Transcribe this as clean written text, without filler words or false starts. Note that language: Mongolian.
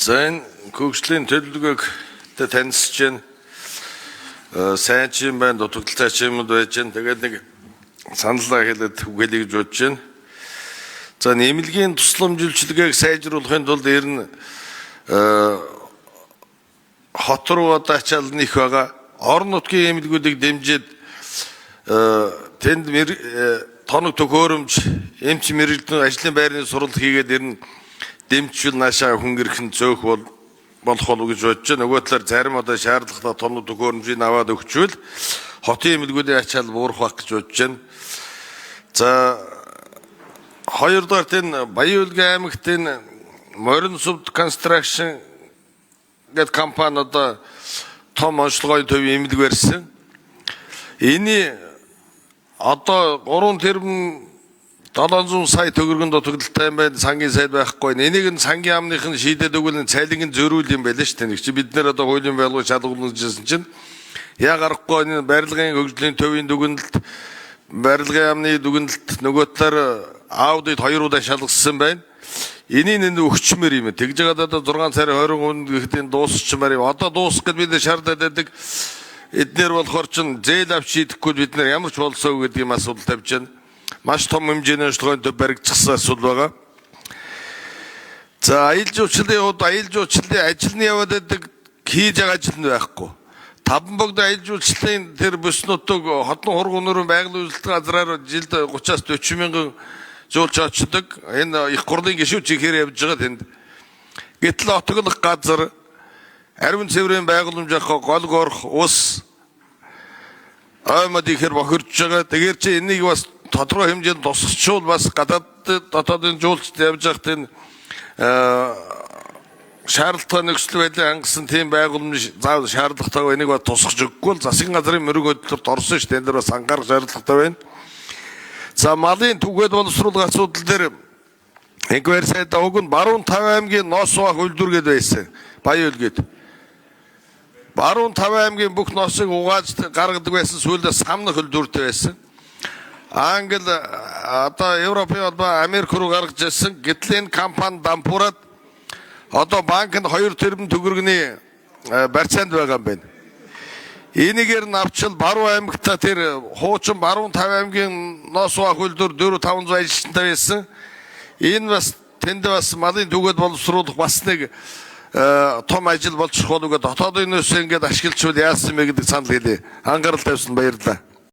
За энэ хөгжлийн төлөвлөгөөг танилцж байна. Сайн ч юм байна, дутагдaltaй ч юмуд байж байна. Тэгээд нэг саналаа хэлээд үгэлээ гэж бодож байна. За нэмэлгийн тусламжлалчлалыг сайжруулахын тулд ер нь хот руу одоо ачаал нэх байгаа. Орон нутгийн эмнэлгүүдийг дэмжиж тэнд тоног төхөөрөмж, эмч мэрэгжлийн ажлын байрны суралт хийгээд ер нь дэмжүүл наашаа хөнгөрөх нь зөөх болох болов гэж бодож байна. Нөгөө талаар зарим одоо шаардлагатай тоног төхөөрөмжийг аваад өгчвөл хотын эмнэлгүүдийн ачаал буурах байх гэж бодож байна. За хоёрдугаар энэ Баян-Улгийн аймагт энэ Морин Сувд Construction гэдэг компани одоо том онцлогын төвийн эмнэлэг барьсан. Эний одоо 3 тэрбум 700 сая төгрөгийн дутагдaltaй юм байна. Сангийн сайд байхгүй. Энийг нь сангийн амных нь шийдээд өгвөл цайлингийн зөрүүл юм байлаа шүү дээ. Бид нэр одоо хуулийн байгууллагыг шалгуулсан чинь яа гарахгүй энэ барилгын хөгжлийн төвийн дүгнэлт барилгын амны дүгнэлт нөгөө талаар аудит 2 удаа шалгасан байна. Энийг энэ өгчмөр юм. Тэгж байгаа одоо 6 сарын 20 гэхэд дуусчмаар юм. Одоо дуусах гэд бид шаардаад байдаг. Эднэр болохоор ч зээл авч шийдэхгүй бид нар ямар ч болсоо гэдэг юм асуудал тавьж байна. Маш том хэмжээний онцлогтой баригдсан асуудал байгаа. За аялал жуулчлалын хувьд аялал жуулчлалын ажил нь яваад байдаг хийж байгаа ажил нь байхгүй. Таван богд аялал жуулчлалын тэр бүс нутаг хотон хургуунаар байгалийн үйлчлэг газраар жилд 30-аас 40 мянган жуулч очдог. Энэ их хурлын гишүүч ихээр явж байгаа тэнд. Гэтэл отоглох газар ариун цэврийн байгууламж авах гол горох ус аймад ихээр бохирж байгаа. Тэгэхээр чи энийг бас тодорхой хэмжээнд тусгачвал бас дотоодын жуулчд явж байхад энэ шаардлагатай нөхцөл байдлыг хангасан тийм байгууламж заавал шаардлагатай энийг бас тусгаж өгөхгүй бол засгийн газрын мөрөг хөдөлгөөрт орсон шүү дээ. Энэ дэр бас анхаарах шаардлагатай байна. За малын түгээд боловсруулах асуудал дээр инквайри сайдаа уг нь Баруун Тав аймгийн Ноосвах үйлдвэр гээд байсан. Баян-Улгийд. Баруун Тав аймгийн бүх ноосыг угааж гаргадаг байсан сүүлдээ самнах үйлдвэртэй байсан. Англи одоо Европын холбоо Америк руу гаргаж ирсэн. Гэтэл энэ компани дампуураад одоо банкнд 2 тэрбум төгрөгийн барьцаанд байгаа юм байна. Энийгээр нь авчвал Баруун аймагта тэр хуучин Баруун Тав аймгийн Ноосвах үйлдвэр 400-500 ажилтнтай байсан. Энэ бас тэнд бас малын түгээд боловсруулах бас нэг том ажил болчих болов уу дотоодын нөөцөө ингээд ашиглажвал яасан бэ гэдэг санал хэлье. Анхаарал тавьсан баярлалаа.